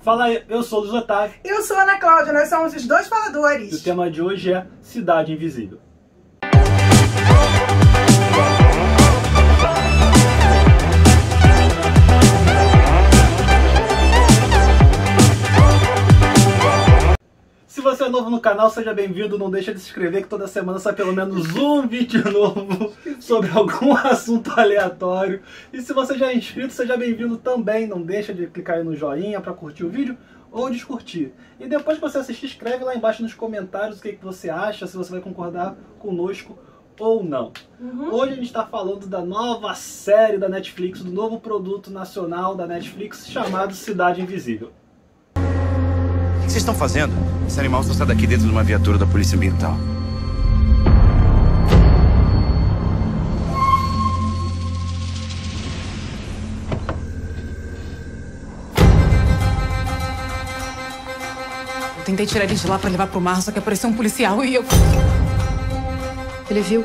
Fala aí, eu sou o Luiz Otávio. Eu sou a Ana Cláudia, nós somos os dois faladores. E o tema de hoje é Cidade Invisível. Se você é novo no canal, seja bem-vindo. Não deixa de se inscrever que toda semana sai pelo menos um vídeo novo sobre algum assunto aleatório. E se você já é inscrito, seja bem-vindo também. Não deixa de clicar aí no joinha para curtir o vídeo ou descurtir. E depois que você assistir, escreve lá embaixo nos comentários o que você acha, se você vai concordar conosco ou não. Hoje a gente está falando da nova série da Netflix, do novo produto nacional da Netflix chamado Cidade Invisível. O que vocês estão fazendo? Esse animal só está daqui dentro de uma viatura da Polícia Ambiental. Eu tentei tirar ele de lá pra levar pro mar, só que apareceu um policial e eu... Ele viu.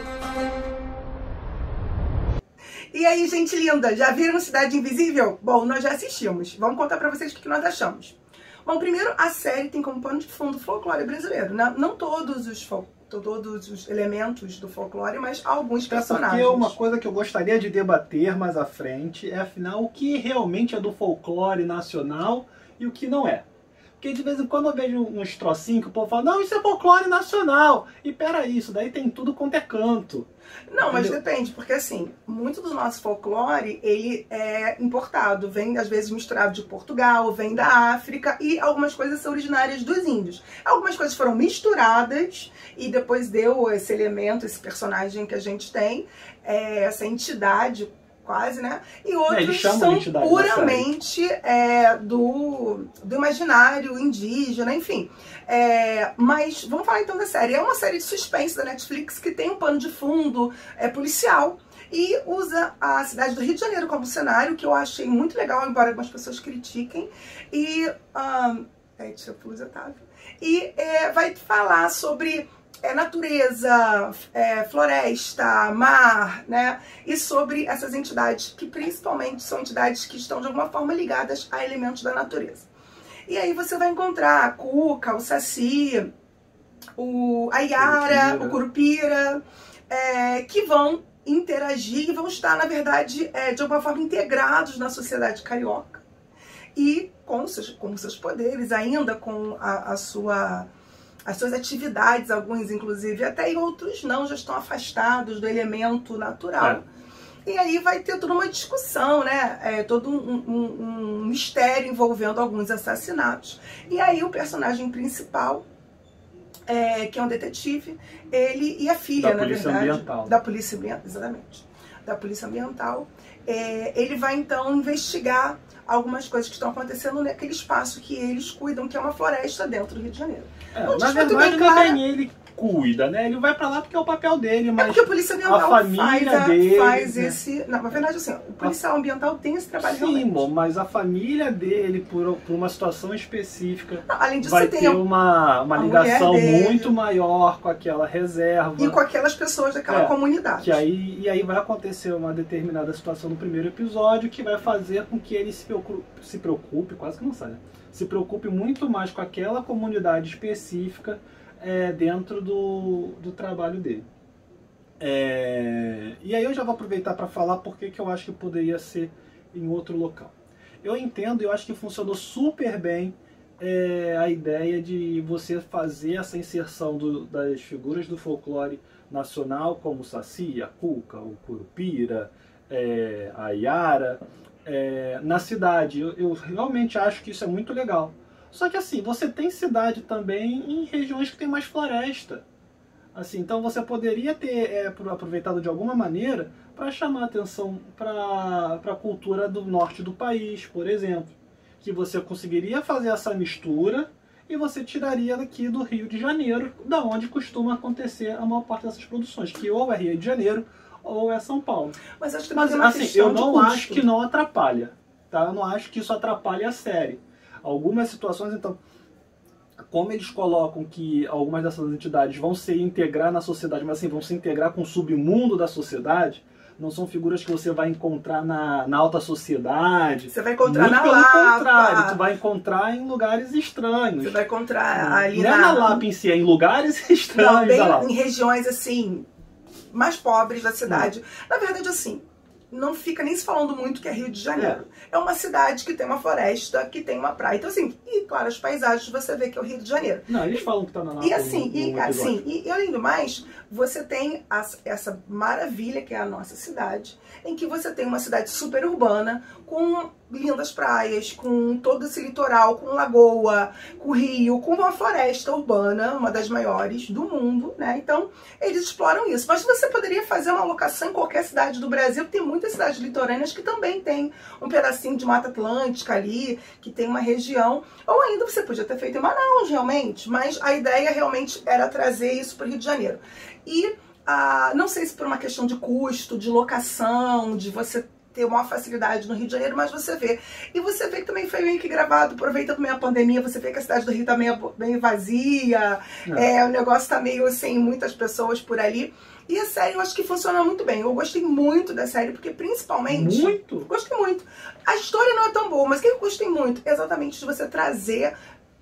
E aí, gente linda, já viram Cidade Invisível? Bom, nós já assistimos. Vamos contar pra vocês o que nós achamos. Bom, primeiro, a série tem como pano de fundo o folclore brasileiro. Não todos os elementos do folclore, mas alguns personagens. Porque uma coisa que eu gostaria de debater mais à frente é, afinal, o que realmente é do folclore nacional e o que não é. Porque de vez em quando eu vejo uns trocinhos que o povo fala, não, isso é folclore nacional. E peraí, isso daí tem tudo quanto é canto. Não, mas depende, porque assim, muito do nosso folclore, ele é importado, vem às vezes misturado de Portugal, vem da África e algumas coisas são originárias dos índios. Algumas coisas foram misturadas e depois deu esse elemento, esse personagem que a gente tem, essa entidade quase, né? E outros são puramente do imaginário indígena, enfim. Mas vamos falar então da série. É uma série de suspense da Netflix que tem um pano de fundo policial e usa a cidade do Rio de Janeiro como cenário, que eu achei muito legal, embora algumas pessoas critiquem. E deixa eu pôr o Otávio. E vai falar sobre natureza, floresta, mar, né? E sobre essas entidades que principalmente são entidades que estão de alguma forma ligadas a elementos da natureza. E aí você vai encontrar a Cuca, o Saci, a Yara, o Curupira, que vão interagir e vão estar, na verdade, de alguma forma integrados na sociedade carioca. E com seus poderes, ainda com as suas atividades, alguns inclusive até, e outros não, já estão afastados do elemento natural. E aí vai ter toda uma discussão, né? Todo um mistério envolvendo alguns assassinatos. E aí o personagem principal, que é um detetive, ele e a filha, na verdade, da Polícia Ambiental, exatamente, da Polícia Ambiental, ele vai então investigar algumas coisas que estão acontecendo naquele espaço que eles cuidam, que é uma floresta dentro do Rio de Janeiro. Na verdade, não é bem ele cuida, né? Ele vai pra lá porque é o papel dele, mas porque a Polícia Ambiental a família dele faz esse... Não, na verdade, assim, o policial ambiental tem esse trabalho realmente. Sim, mas a família dele, por uma situação específica, não, além disso, vai você ter tem uma ligação muito maior com aquela reserva. E com aquelas pessoas daquela comunidade. E aí vai acontecer uma determinada situação no primeiro episódio que vai fazer com que ele se preocupe, quase que não sai, né? Se preocupe muito mais com aquela comunidade específica dentro do trabalho dele. E aí eu já vou aproveitar para falar porque que eu acho que poderia ser em outro local. Eu entendo, eu acho que funcionou super bem a ideia de você fazer essa inserção das figuras do folclore nacional, como o Saci, a Cuca, o Curupira, a Yara, na cidade. Eu realmente acho que isso é muito legal. Só que assim, você tem cidade também em regiões que tem mais floresta. Assim, então você poderia ter aproveitado de alguma maneira para chamar atenção para a cultura do norte do país, por exemplo. Que você conseguiria fazer essa mistura e você tiraria daqui do Rio de Janeiro, da onde costuma acontecer a maior parte dessas produções, que ou é Rio de Janeiro ou é São Paulo. Mas acho que assim, eu não acho que não atrapalha, tá? Eu não acho que isso atrapalhe a série. Algumas situações, então, como eles colocam que algumas dessas entidades vão se integrar na sociedade, mas assim, vão se integrar com o submundo da sociedade, não são figuras que você vai encontrar na alta sociedade. Você vai encontrar muito na pelo Lapa. contrário, tu vai encontrar em lugares estranhos. Você vai encontrar ali não é na Lapa em si, é em lugares estranhos. Não, bem da Lapa. em regiões assim, mais pobres da cidade. Na verdade, assim, não fica nem se falando muito que é Rio de Janeiro. É uma cidade que tem uma floresta, que tem uma praia. Então, assim, e claro, as paisagens você vê que é o Rio de Janeiro. Não, eles falam que tá na Lapa. E assim, no e além do mais, você tem essa maravilha que é a nossa cidade, em que você tem uma cidade super urbana, com lindas praias, com todo esse litoral, com lagoa, com rio, com uma floresta urbana, uma das maiores do mundo, né? Então, eles exploram isso. Mas você poderia fazer uma locação em qualquer cidade do Brasil, tem muitas cidades litorâneas que também tem um pedacinho de Mata Atlântica ali, que tem uma região, ou ainda você podia ter feito em Manaus, realmente, mas a ideia realmente era trazer isso para o Rio de Janeiro. E não sei se por uma questão de custo, de locação, de você ter uma facilidade no Rio de Janeiro, mas você vê. E você vê que também foi meio que gravado, aproveita também a pandemia, você vê que a cidade do Rio tá meio vazia, o negócio tá meio sem muitas pessoas por ali. E a série eu acho que funciona muito bem. Eu gostei muito da série, porque principalmente... Muito? Gostei muito. A história não é tão boa, mas o que eu gostei muito? Exatamente de você trazer,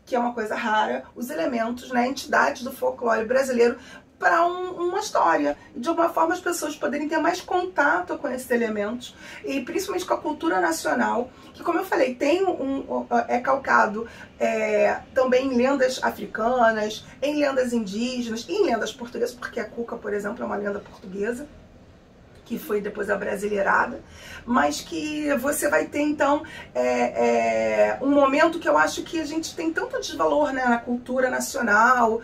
que é uma coisa rara, os elementos, né, entidades do folclore brasileiro para uma história. E de alguma forma as pessoas poderem ter mais contato com esses elementos, e principalmente com a cultura nacional, que, como eu falei, tem é calcado também em lendas africanas, em lendas indígenas, em lendas portuguesas, porque a cuca, por exemplo, é uma lenda portuguesa, que foi depois abrasileirada, mas que você vai ter, então, um momento que eu acho que a gente tem tanto desvalor, né, na cultura nacional,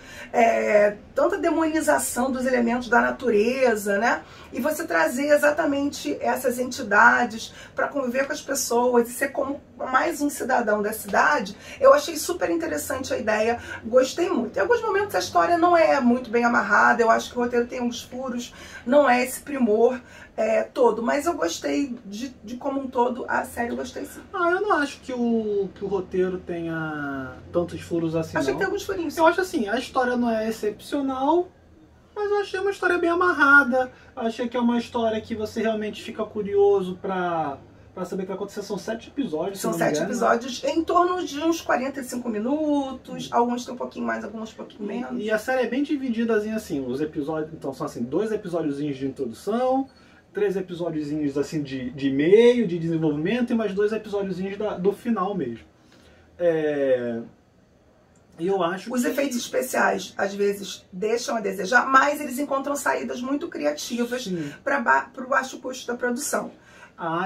tanta demonização dos elementos da natureza, né, e você trazer exatamente essas entidades para conviver com as pessoas e ser como mais um cidadão da cidade. Eu achei super interessante a ideia, gostei muito. Em alguns momentos a história não é muito bem amarrada, eu acho que o roteiro tem uns furos, não é esse primor todo, mas eu gostei de como um todo, a série eu gostei sim. Eu não acho que o roteiro tenha tantos furos assim, Achei não. que tem alguns furinhos. Eu acho assim, a história não é excepcional, mas eu achei uma história bem amarrada. Eu achei que é uma história que você realmente fica curioso pra saber o que vai acontecer. São 7 episódios. São 7 episódios em torno de uns 45 minutos, alguns tem um pouquinho mais, alguns um pouquinho menos. E a série é bem dividida assim, os episódios, então são assim, 2 episódiozinhos de introdução, 3 episódiozinhos assim de meio, de desenvolvimento, e mais 2 episódiozinhos do final mesmo. E eu acho Os efeitos especiais, às vezes, deixam a desejar, mas eles encontram saídas muito criativas para o baixo custo da produção.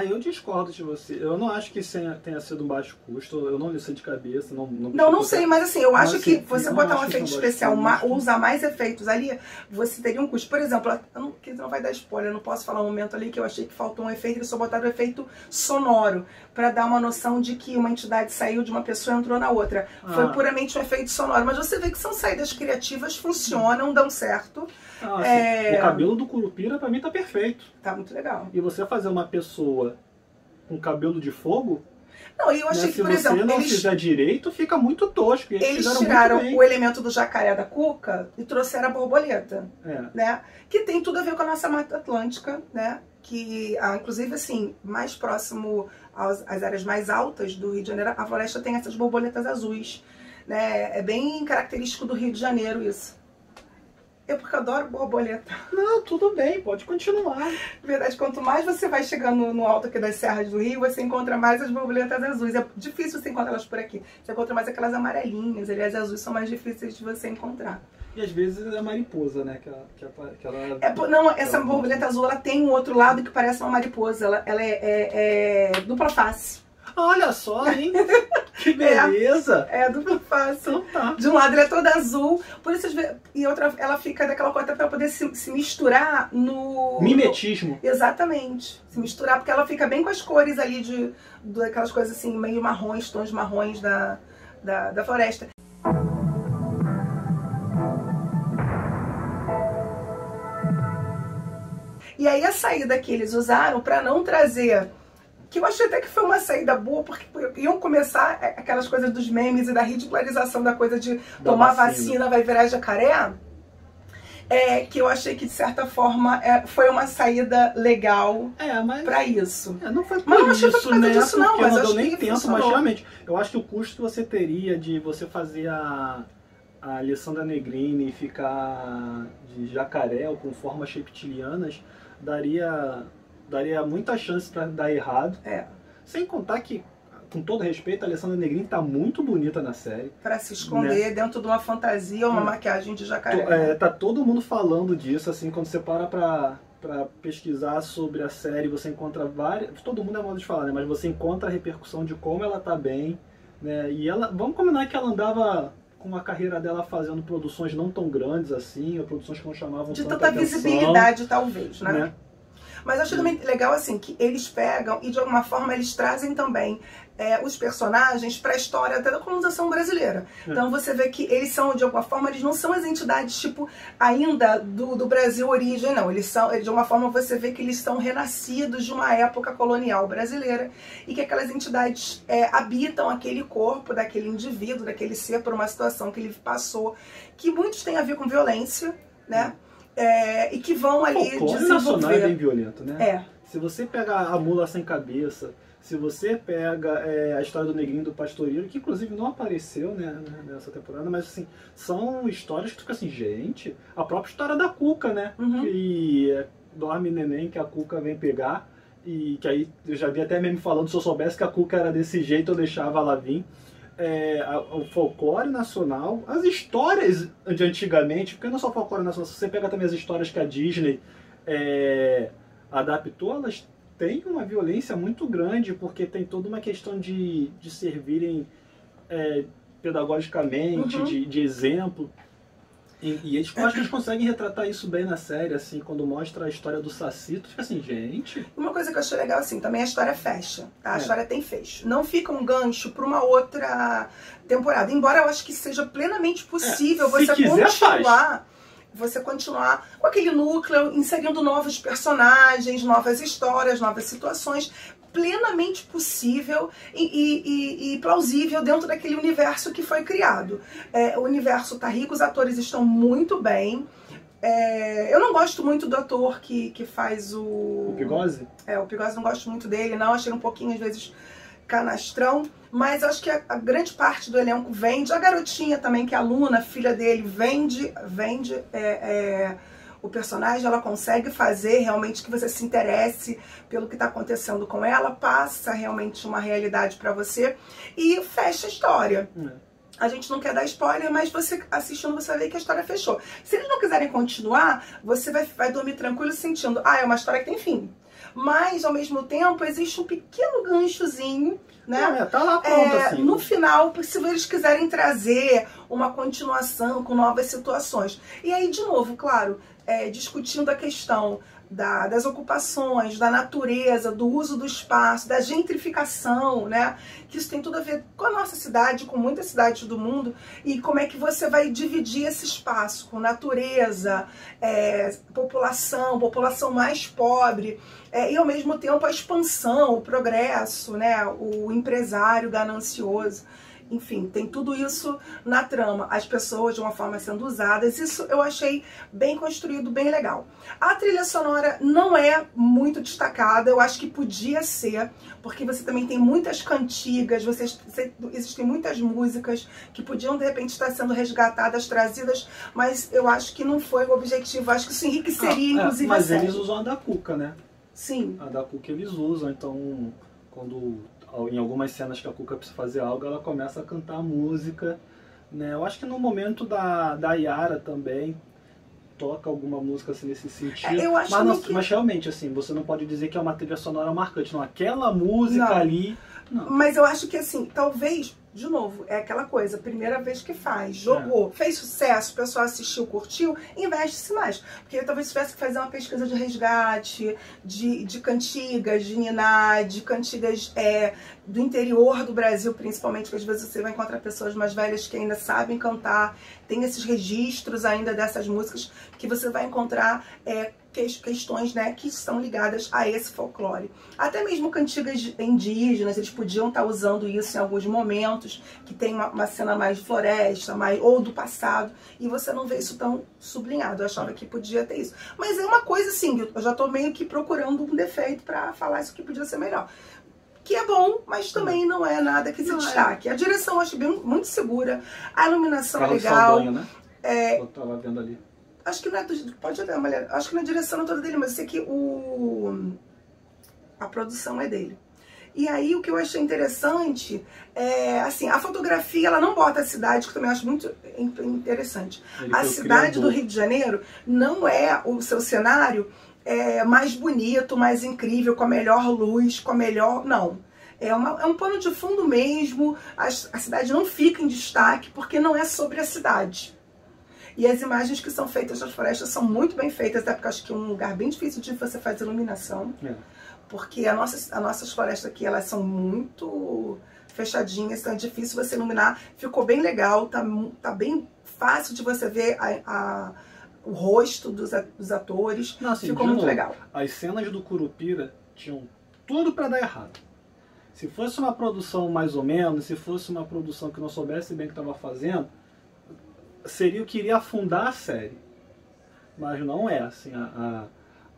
Eu discordo de você. Eu não acho que tenha sido um baixo custo. Eu não sei de cabeça. Não sei, mas assim, eu acho que você botar um efeito especial, ou usar mais efeitos ali, você teria um custo. Por exemplo, não vai dar spoiler, eu não posso falar um momento ali que eu achei que faltou um efeito, eles só botaram um efeito sonoro, para dar uma noção de que uma entidade saiu de uma pessoa e entrou na outra. Foi puramente um efeito sonoro. Mas você vê que são saídas criativas, funcionam, dão certo. O cabelo do Curupira, pra mim, tá perfeito. Tá muito legal. E você fazer uma pessoa com cabelo de fogo... Não, e eu achei que, por exemplo, se você não fizer direito, fica muito tosco. Eles tiraram o elemento do jacaré da cuca e trouxeram a borboleta, né? Que tem tudo a ver com a nossa Mata Atlântica, né? Que, inclusive, assim, mais próximo às áreas mais altas do Rio de Janeiro, a floresta tem essas borboletas azuis, né? É bem característico do Rio de Janeiro isso. Porque eu adoro borboleta. Não, tudo bem, pode continuar. Na verdade, quanto mais você vai chegando no alto aqui das serras do Rio, você encontra mais as borboletas azuis. É difícil você encontrar elas por aqui. Você encontra mais aquelas amarelinhas, aliás, as azuis são mais difíceis de você encontrar. E às vezes é a mariposa, né? Essa borboleta azul, ela tem um outro lado que parece uma mariposa. Ela é dupla face. Olha só, hein? Que beleza! Dupla face. Então tá. De um lado ela é toda azul, por isso, e outra ela fica daquela cor até para poder se misturar no... Mimetismo. Exatamente. Se misturar, porque ela fica bem com as cores ali, daquelas coisas assim, meio marrons, tons marrons da floresta. E aí a saída que eles usaram para não trazer... Que eu achei até que foi uma saída boa, porque iam começar aquelas coisas dos memes e da ridicularização da coisa de tomar vacina vai virar jacaré. que eu achei que, de certa forma, foi uma saída legal mas pra isso. Não foi por Mas não achei isso, que foi por causa disso, não, porque mas não eu deu acho nem que tempo, mas funcionou. realmente, eu acho que o custo que você teria de você fazer a Alessandra Negrini ficar de jacaré ou com formas reptilianas daria muita chance pra dar errado. Sem contar que, com todo respeito, a Alessandra Negrini tá muito bonita na série. Pra se esconder dentro de uma fantasia ou uma maquiagem de jacaré. Tá todo mundo falando disso, assim, quando você para pra pesquisar sobre a série, você encontra várias... Todo mundo é modo de falar, né? Mas você encontra a repercussão de como ela tá bem, né? E ela... Vamos combinar que ela andava com a carreira dela fazendo produções não tão grandes assim, ou produções que não chamavam de tanta tanta atenção, visibilidade, talvez, né? Mas eu acho também legal, assim, que eles pegam e, de alguma forma, eles trazem também os personagens para a história até da colonização brasileira. Então você vê que eles são, de alguma forma, eles não são as entidades, tipo, ainda do Brasil origem, não. Eles são, de alguma forma, você vê que eles são renascidos de uma época colonial brasileira e que aquelas entidades habitam aquele corpo daquele indivíduo, daquele ser, por uma situação que ele passou, que muitos têm a ver com violência, né? E que vão ali desenvolver. O nacional é bem violento, né? É. Se você pega a Mula Sem Cabeça, se você pega a história do Negrinho do Pastoreiro, que inclusive não apareceu, né, nessa temporada, mas assim, são histórias que tu fica assim, gente, a própria história da Cuca, né? Que dorme neném que a Cuca vem pegar, e que aí eu já vi até meme falando, se eu soubesse que a Cuca era desse jeito, eu deixava ela vir. O folclore nacional, as histórias de antigamente, porque não é só folclore nacional, se você pega também as histórias que a Disney adaptou, elas têm uma violência muito grande, porque tem toda uma questão de servirem pedagogicamente, de exemplo. E eles, eu acho que eles conseguem retratar isso bem na série, assim, quando mostra a história do Saci, tu fica assim, gente... Uma coisa que eu achei legal, assim, também a história fecha, tá? A história tem fecho. Não fica um gancho para uma outra temporada, embora eu acho que seja plenamente possível você continuar com aquele núcleo, inserindo novos personagens, novas histórias, novas situações, plenamente possível e plausível dentro daquele universo que foi criado. O universo tá rico, os atores estão muito bem. Eu não gosto muito do ator que faz o Pigozzi? O Pigozzi, não gosto muito dele, não. Achei ele um pouquinho, às vezes, canastrão. Mas acho que a grande parte do elenco vende. A garotinha também, que é a Luna, filha dele, vende o personagem. Ela consegue fazer realmente que você se interesse pelo que está acontecendo com ela, passa realmente uma realidade para você e fecha a história. A gente não quer dar spoiler, mas você assistindo, você vai ver que a história fechou. Se eles não quiserem continuar, você vai dormir tranquilo sentindo, é uma história que tem fim. Mas, ao mesmo tempo, existe um pequeno ganchozinho, né? Tá lá pronto, assim. No final, se eles quiserem trazer uma continuação com novas situações. E aí, de novo, claro, discutindo a questão das ocupações, da natureza, do uso do espaço, da gentrificação, né? Que isso tem tudo a ver com a nossa cidade, com muitas cidades do mundo, e como é que você vai dividir esse espaço com natureza, população mais pobre, e ao mesmo tempo a expansão, o progresso, né? O empresário ganancioso. Enfim, tem tudo isso na trama, as pessoas de uma forma sendo usadas, isso eu achei bem construído, bem legal. A trilha sonora não é muito destacada, eu acho que podia ser, porque você também tem muitas cantigas, existem muitas músicas que podiam de repente estar sendo resgatadas, trazidas, mas eu acho que não foi o objetivo, acho que isso enriqueceria inclusive a série. Mas eles usam a da Cuca, né? Sim. A da Cuca eles usam, então quando... em algumas cenas que a Cuca precisa fazer algo, ela começa a cantar a música, né? Eu acho que no momento da Yara também toca alguma música assim nesse sentido. Eu acho mas realmente, assim, você não pode dizer que é uma trilha sonora marcante, não. Aquela música ali... Não. Mas eu acho que, assim, talvez, de novo, é aquela coisa, primeira vez que faz, jogou, fez sucesso, o pessoal assistiu, curtiu, investe-se mais. Porque talvez tivesse que fazer uma pesquisa de resgate, de cantigas, de niná, de cantigas do interior do Brasil, principalmente, que às vezes você vai encontrar pessoas mais velhas que ainda sabem cantar, tem esses registros ainda dessas músicas, que você vai encontrar questões, né, que estão ligadas a esse folclore. Até mesmo cantigas indígenas, eles podiam estar usando isso em alguns momentos. momentos que tem uma cena mais de floresta, ou do passado, e você não vê isso tão sublinhado. Eu achava que podia ter isso. Mas é uma coisa assim, eu já tô meio que procurando um defeito pra falar isso que podia ser melhor. Que é bom, mas também não é nada que se destaque. A direção eu acho muito segura, a iluminação é legal. Saldanha, né? Eu tava vendo ali. Acho que não é pode olhar, mulher. Acho que não é a direção toda dele, mas eu sei que a produção é dele. E aí o que eu achei interessante é, assim, a fotografia, ela não bota a cidade, que eu também acho muito interessante. A cidade do Rio de Janeiro não é o seu cenário mais bonito, mais incrível, com a melhor luz, com a melhor... Não. É um pano de fundo mesmo, a cidade não fica em destaque, porque não é sobre a cidade. E as imagens que são feitas das florestas são muito bem feitas, até porque acho que é um lugar bem difícil de você fazer iluminação. Porque as nossas florestas aqui, elas são muito fechadinhas, então é difícil você iluminar. Ficou bem legal, tá bem fácil de você ver o rosto dos atores. Não, assim, ficou muito legal. As cenas do Curupira tinham tudo para dar errado. Se fosse uma produção mais ou menos, se fosse uma produção que não soubesse bem o que estava fazendo, seria o que iria afundar a série. Mas não é assim.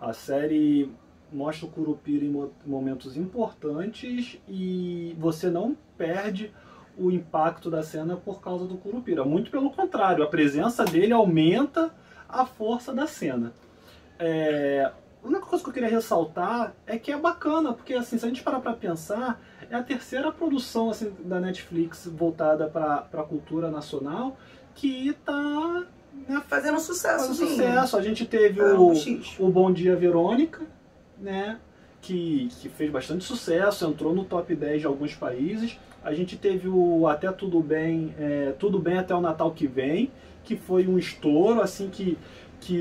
A série mostra o Curupira em momentos importantes e você não perde o impacto da cena por causa do Curupira. Muito pelo contrário, a presença dele aumenta a força da cena. A única coisa que eu queria ressaltar é que é bacana, porque assim, se a gente parar pra pensar, é a terceira produção assim, da Netflix voltada para a cultura nacional que tá fazendo sucesso. A gente teve o Bom Dia Verônica, né, que fez bastante sucesso, entrou no top 10 de alguns países. A gente teve o Até Tudo Bem Até o Natal que Vem, que foi um estouro, assim, que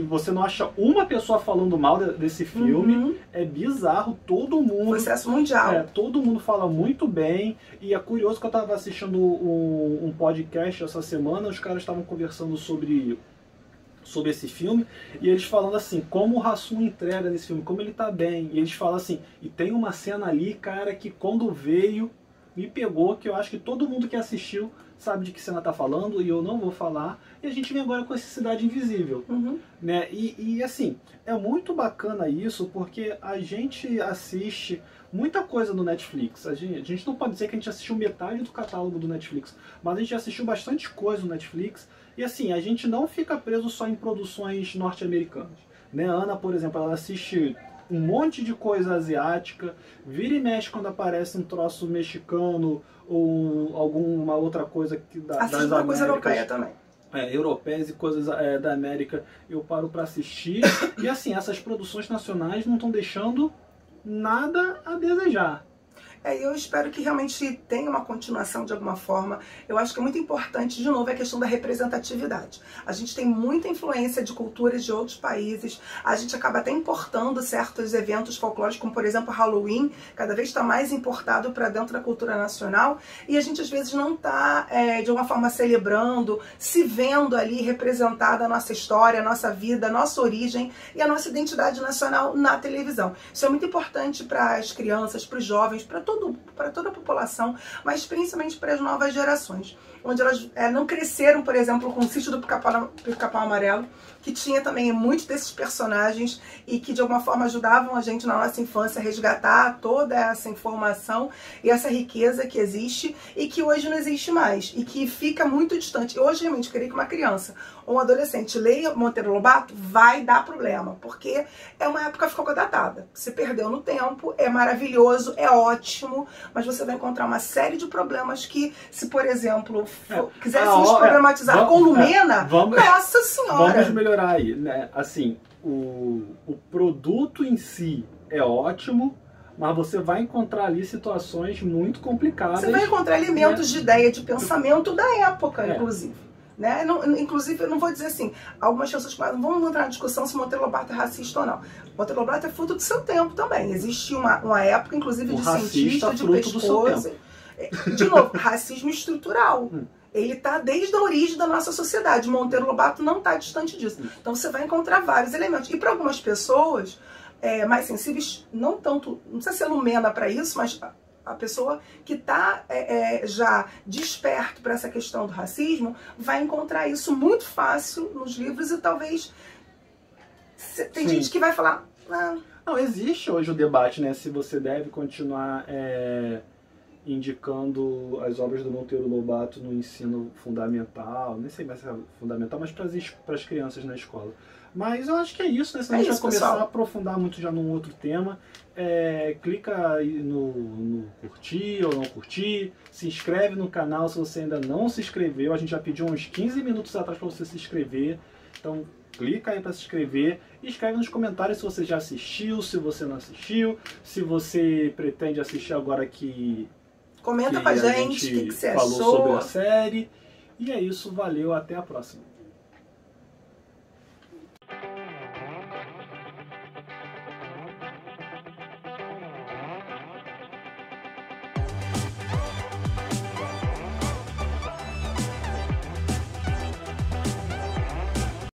você não acha uma pessoa falando mal desse filme. É bizarro, todo mundo... Sucesso mundial. Todo mundo fala muito bem. E é curioso que eu estava assistindo um podcast essa semana, os caras estavam conversando sobre esse filme, e eles falando assim, como o Hassum entrega nesse filme, como ele tá bem. E eles falam assim, e tem uma cena ali, cara, que quando veio, me pegou, que eu acho que todo mundo que assistiu sabe de que cena tá falando, e eu não vou falar. E a gente vem agora com essa Cidade Invisível. Né? E assim, é muito bacana isso, porque a gente assiste muita coisa no Netflix. A gente não pode dizer que a gente assistiu metade do catálogo do Netflix, mas a gente assistiu bastante coisa no Netflix. E assim, a gente não fica preso só em produções norte-americanas. Né? A Ana, por exemplo, ela assiste um monte de coisa asiática, vira e mexe quando aparece um troço mexicano ou alguma outra coisa das Américas. Uma coisa europeia também. Europeias e coisas da América, eu paro para assistir. E assim, essas produções nacionais não estão deixando nada a desejar. Eu espero que realmente tenha uma continuação de alguma forma. Eu acho que é muito importante, de novo, a questão da representatividade. A gente tem muita influência de culturas de outros países, a gente acaba até importando certos eventos folclóricos, como por exemplo Halloween, cada vez está mais importado para dentro da cultura nacional, e a gente às vezes não está, de alguma forma, celebrando, se vendo ali representada a nossa história, a nossa vida, a nossa origem e a nossa identidade nacional na televisão. Isso é muito importante para as crianças, para os jovens, para toda a população, mas principalmente para as novas gerações, onde elas não cresceram, por exemplo, com o Sítio do Pica-Pau Amarelo, que tinha também muitos desses personagens e que de alguma forma ajudavam a gente na nossa infância a resgatar toda essa informação e essa riqueza que existe e que hoje não existe mais e que fica muito distante. Hoje, realmente, eu queria que uma criança ou um adolescente leia Monteiro Lobato, vai dar problema, porque é uma época que ficou datada. Se perdeu no tempo, é maravilhoso, é ótimo, mas você vai encontrar uma série de problemas que, se por exemplo, quiséssemos problematizar com Lumena, nossa senhora! Vamos melhorar aí, né? Assim, o produto em si é ótimo, mas você vai encontrar ali situações muito complicadas. Você vai encontrar elementos de ideia, de pensamento da época, inclusive. Né? Inclusive, eu não vou dizer assim, algumas pessoas vão entrar na discussão se Monteiro Lobato é racista ou não. Monteiro Lobato é fruto do seu tempo também. Existe uma época, inclusive, de cientista, de pescoço. De novo, racismo estrutural. Ele está desde a origem da nossa sociedade. Monteiro Lobato não está distante disso. Então você vai encontrar vários elementos. E para algumas pessoas mais sensíveis, não tanto, não precisa ser Lumena para isso, mas A pessoa que está já desperto para essa questão do racismo vai encontrar isso muito fácil nos livros e talvez tem gente que vai falar... Não, existe hoje o debate, né? Se você deve continuar indicando as obras do Monteiro Lobato no ensino fundamental, nem sei mais se é fundamental, mas para as crianças na escola. Mas eu acho que é isso, né? Se a gente vai começar a aprofundar muito já num outro tema, clica aí no curtir ou não curtir, se inscreve no canal se você ainda não se inscreveu. A gente já pediu uns 15 minutos atrás para você se inscrever, então clica aí para se inscrever e escreve nos comentários se você já assistiu, se você não assistiu, se você pretende assistir agora que... Comenta pra gente o que você falou achou. sobre a série. E é isso, valeu, até a próxima.